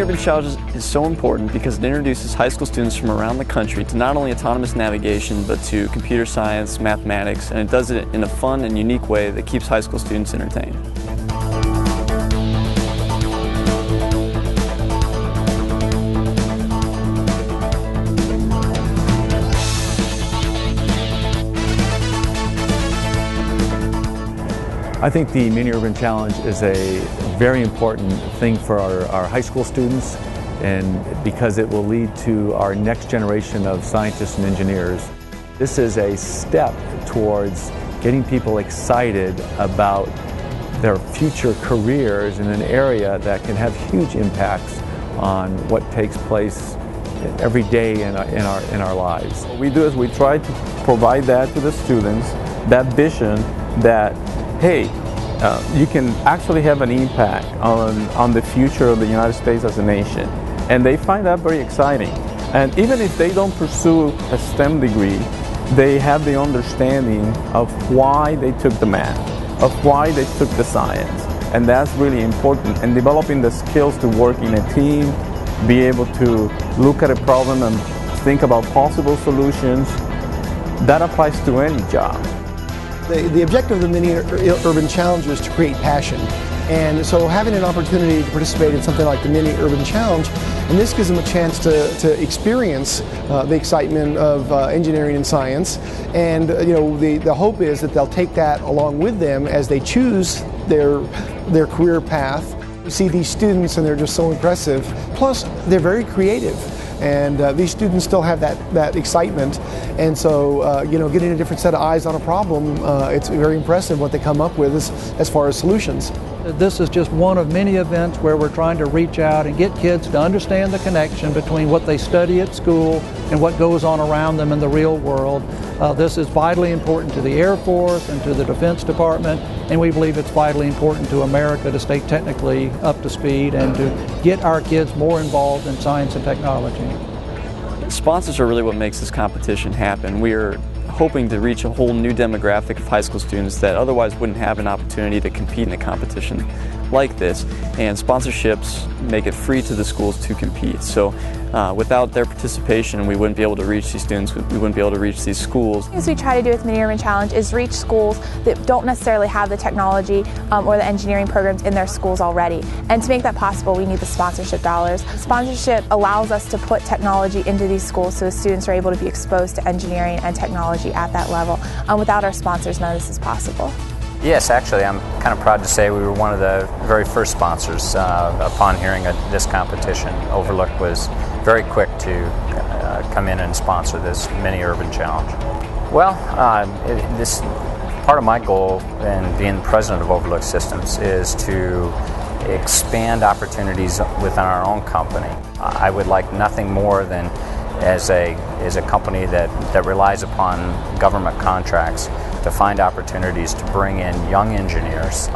Mini-Urban Challenge is so important because it introduces high school students from around the country to not only autonomous navigation but to computer science, mathematics, and it does it in a fun and unique way that keeps high school students entertained. I think the Mini-Urban Challenge is a very important thing for our high school students, and because it will lead to our next generation of scientists and engineers. This is a step towards getting people excited about their future careers in an area that can have huge impacts on what takes place every day in our lives. What we do is we try to provide that to the students, that vision that, hey, you can actually have an impact on the future of the United States as a nation. And they find that very exciting. And even if they don't pursue a STEM degree, they have the understanding of why they took the math, of why they took the science. And that's really important. And developing the skills to work in a team, be able to look at a problem and think about possible solutions, that applies to any job. The objective of the Mini-Urban Challenge is to create passion. And so having an opportunity to participate in something like the Mini-Urban Challenge, and this gives them a chance to experience the excitement of engineering and science. And the hope is that they'll take that along with them as they choose their career path. You see these students and they're just so impressive. Plus, they're very creative. And these students still have that excitement, and so getting a different set of eyes on a problem, it's very impressive what they come up with as far as solutions. This is just one of many events where we're trying to reach out and get kids to understand the connection between what they study at school and what goes on around them in the real world. This is vitally important to the Air Force and to the Defense Department, and we believe it's vitally important to America to stay technically up to speed and to get our kids more involved in science and technology. Sponsors are really what makes this competition happen. We are hoping to reach a whole new demographic of high school students that otherwise wouldn't have an opportunity to compete in a competition like this, and sponsorships make it free to the schools to compete. So without their participation, we wouldn't be able to reach these students, we wouldn't be able to reach these schools. What we try to do with Mini-Urban Challenge is reach schools that don't necessarily have the technology or the engineering programs in their schools already. And to make that possible, we need the sponsorship dollars. Sponsorship allows us to put technology into these schools so the students are able to be exposed to engineering and technology at that level. Without our sponsors, none of this is possible. Yes, actually, I'm kind of proud to say we were one of the very first sponsors. Upon hearing this competition, Overlook was very quick to come in and sponsor this Mini-Urban Challenge. Well, this part of my goal in being the president of Overlook Systems is to expand opportunities within our own company. I would like nothing more than as a company that relies upon government contracts to find opportunities to bring in young engineers.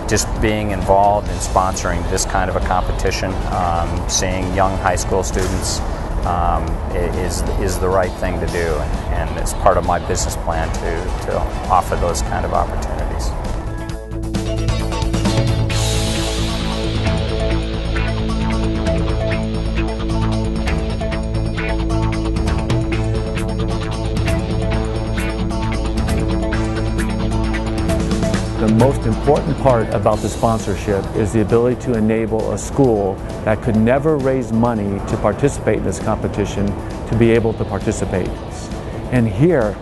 Just being involved in sponsoring this kind of a competition, seeing young high school students is the right thing to do, and it's part of my business plan to offer those kind of opportunities. The most important part about the sponsorship is the ability to enable a school that could never raise money to participate in this competition to be able to participate. And here,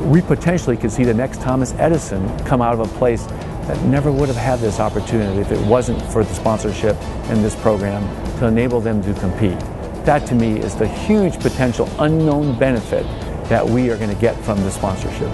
we potentially could see the next Thomas Edison come out of a place that never would have had this opportunity if it wasn't for the sponsorship in this program to enable them to compete. That to me is the huge potential unknown benefit that we are going to get from the sponsorship.